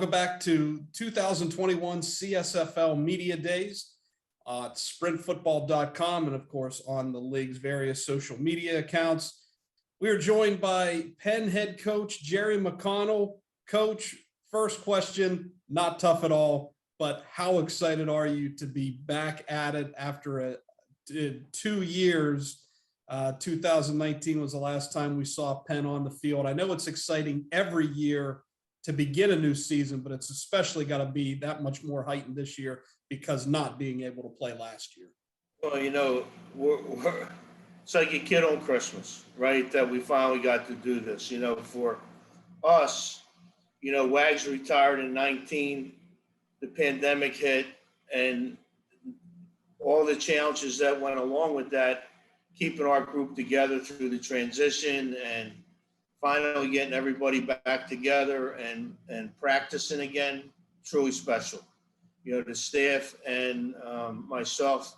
Welcome back to 2021 CSFL Media Days at sprintfootball.com and, of course, on the league's various social media accounts. We are joined by Penn head coach Jerry McConnell. Coach, first question, not tough at all, but how excited are you to be back at it after 2 years? 2019 was the last time we saw Penn on the field. I know it's exciting every year to begin a new season, but it's especially got to be that much more heightened this year because not being able to play last year. Well, it's like a kid on Christmas, right? That we finally got to do this. For us, Wags retired in 19, the pandemic hit, and all the challenges that went along with that, keeping our group together through the transition and finally getting everybody back together and practicing again, truly special. The staff and myself,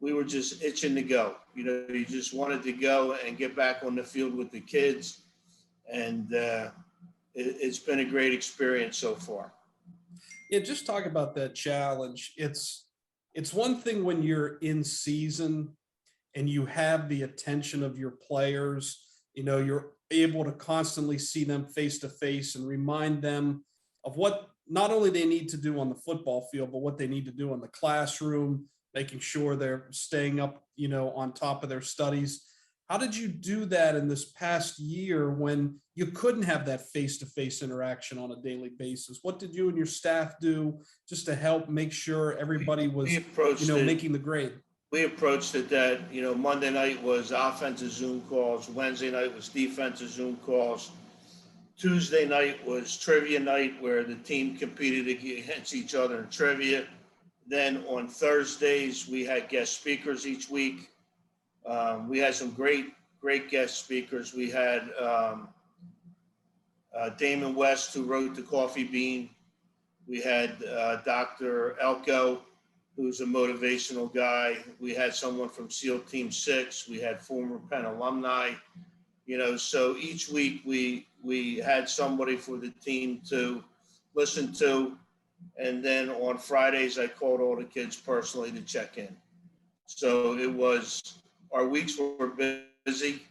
we were just itching to go. You just wanted to go and get back on the field with the kids. And it's been a great experience so far. Yeah, just talk about that challenge. It's one thing when you're in season and you have the attention of your players, you're able to constantly see them face to face and remind them of what not only they need to do on the football field, but what they need to do in the classroom, making sure they're staying up, on top of their studies. How did you do that in this past year when you couldn't have that face-to-face interaction on a daily basis? What did you and your staff do just to help make sure everybody was, making the grade? We approached it that, Monday night was offensive Zoom calls. Wednesday night was defensive Zoom calls. Tuesday night was trivia night where the team competed against each other in trivia. Then on Thursdays, we had guest speakers each week. We had some great guest speakers. We had Damon West, who wrote The Coffee Bean. We had Dr. Elko, who's a motivational guy. We had someone from SEAL Team 6. We had former Penn alumni. So each week we had somebody for the team to listen to. And then on Fridays, I called all the kids personally to check in. So our weeks were busy,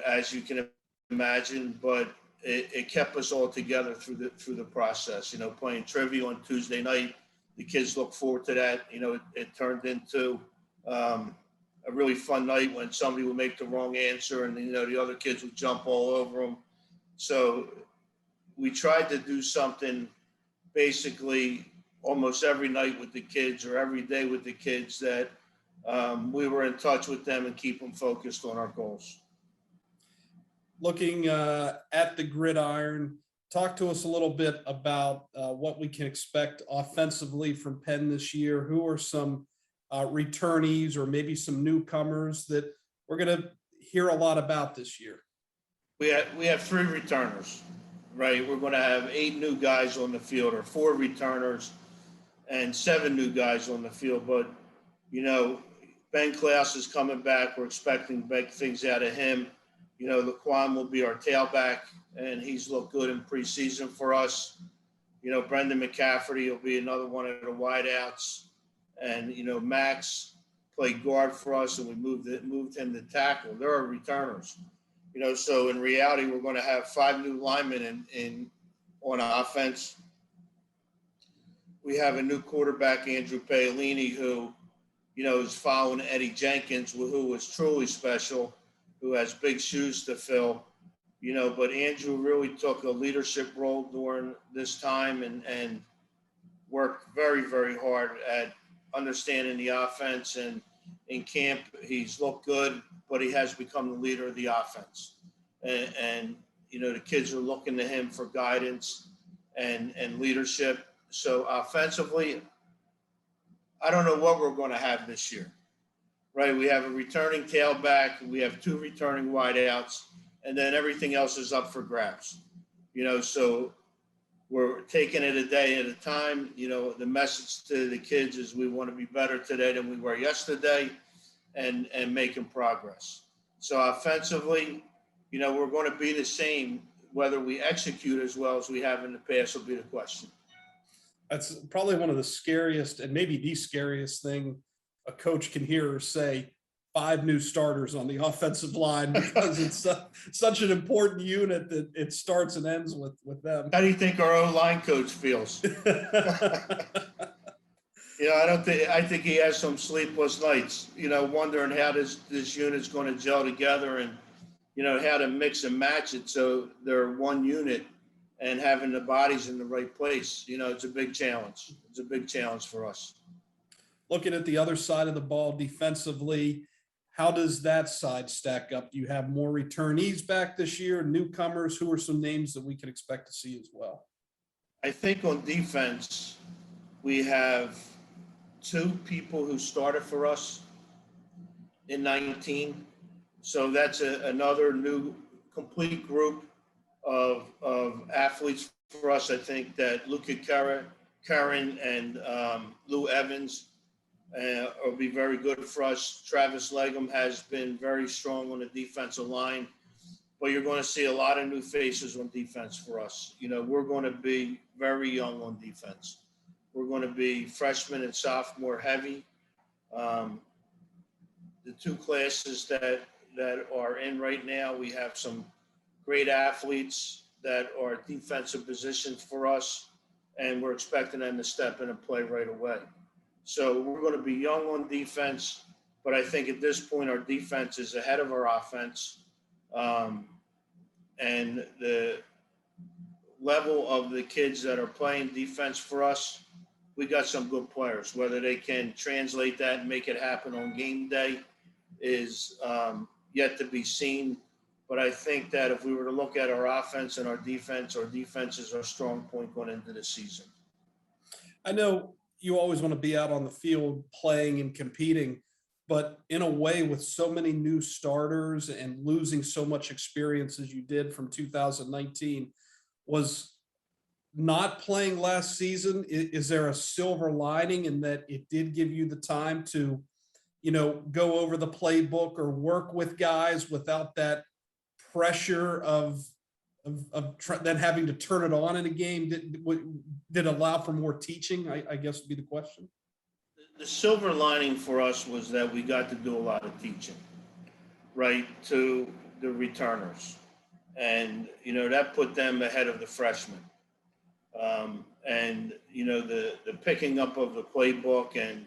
as you can imagine, but it kept us all together through the process. Playing trivia on Tuesday night, the kids look forward to that. It turned into a really fun night when somebody would make the wrong answer and, the other kids would jump all over them. So we tried to do something basically almost every night with the kids or every day with the kids that we were in touch with them and keep them focused on our goals. Looking at the gridiron, talk to us a little bit about what we can expect offensively from Penn this year. Who are some returnees or maybe some newcomers that we're going to hear a lot about this year? We have 3 returners, right? We're going to have 8 new guys on the field, or 4 returners and 7 new guys on the field. But, Ben Klaus is coming back. We're expecting big things out of him. Laquan will be our tailback, and he's looked good in preseason for us. Brendan McCafferty will be another one of the wideouts. And, Max played guard for us, and we moved him to tackle. There are returners. So in reality, we're going to have 5 new linemen on offense. We have a new quarterback, Andrew Paolini, who, is following Eddie Jenkins, who was truly special, who has big shoes to fill. But Andrew really took a leadership role during this time and worked very, very hard at understanding the offense. And in camp, he's looked good, but he has become the leader of the offense. And the kids are looking to him for guidance and leadership. So offensively, I don't know what we're going to have this year, right? We have a returning tailback. We have 2 returning wideouts, and then everything else is up for grabs. So we're taking it a day at a time. The message to the kids is we want to be better today than we were yesterday and making progress. So offensively, we're going to be the same whether we execute as well as we have in the past will be the question. That's probably one of the scariest, and maybe the scariest thing a coach can hear or say, 5 new starters on the offensive line, because it's such an important unit that it starts and ends with them. How do you think our O-line coach feels? I think he has some sleepless nights, wondering how this unit's going to gel together, and, how to mix and match it so they're one unit and having the bodies in the right place. It's a big challenge. It's a big challenge for us. Looking at the other side of the ball defensively, how does that side stack up? Do you have more returnees back this year, newcomers? Who are some names that we can expect to see as well? I think on defense, we have 2 people who started for us in 19. So that's another new complete group of athletes for us. I think that Luca Curran and Lou Evans will be very good for us. Travis Legum has been very strong on the defensive line, but you're going to see a lot of new faces on defense for us. We're going to be very young on defense. We're going to be freshman and sophomore heavy. The 2 classes that are in right now, we have some great athletes that are defensive positions for us, and we're expecting them to step in and play right away. So we're going to be young on defense, but I think at this point our defense is ahead of our offense. And the level of the kids that are playing defense for us, we got some good players. Whether they can translate that and make it happen on game day is yet to be seen. But I think that if we were to look at our offense and our defense is our strong point going into the season. I know you always want to be out on the field playing and competing, but in a way, with so many new starters and losing so much experience as you did from 2019, was not playing last season, is there a silver lining in that it did give you the time to, go over the playbook or work with guys without that pressure of then having to turn it on in a game? Did allow for more teaching, I guess would be the question. The silver lining for us was that we got to do a lot of teaching, right, to the returners. And, that put them ahead of the freshmen. And, the picking up of the playbook and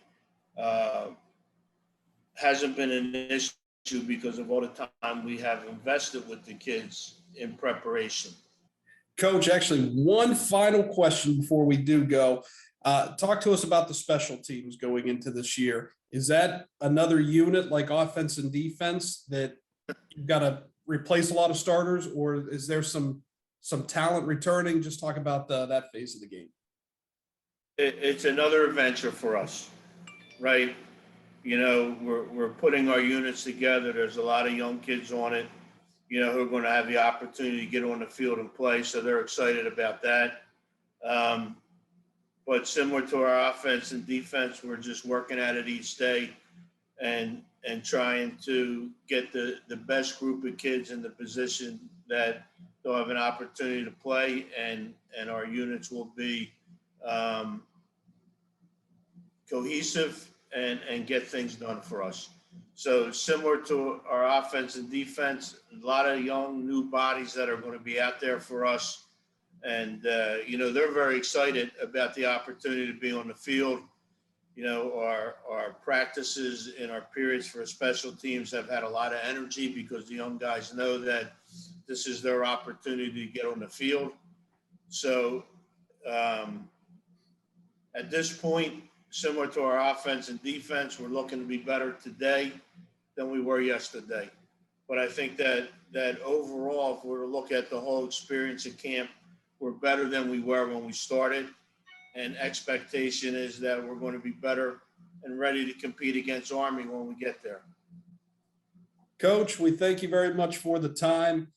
hasn't been an issue because of all the time we have invested with the kids in preparation. Coach, actually, one final question before we do go. Talk to us about the special teams going into this year. Is that another unit like offense and defense that you've got to replace a lot of starters, or is there some talent returning? Just talk about that phase of the game. It's another adventure for us, right? We're putting our units together. There's a lot of young kids on it, who are going to have the opportunity to get on the field and play. So they're excited about that. But similar to our offense and defense, we're just working at it each day and trying to get the best group of kids in the position that they'll have an opportunity to play, and our units will be cohesive and get things done for us. So similar to our offense and defense, a lot of young new bodies that are going to be out there for us. And, they're very excited about the opportunity to be on the field. Our practices and our periods for special teams have had a lot of energy because the young guys know that this is their opportunity to get on the field. So at this point, similar to our offense and defense, we're looking to be better today than we were yesterday. But I think that overall, if we were to look at the whole experience at camp, we're better than we were when we started. And expectation is that we're going to be better and ready to compete against Army when we get there. Coach, we thank you very much for the time.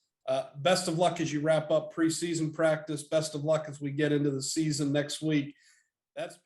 Best of luck as you wrap up preseason practice. Best of luck as we get into the season next week. That's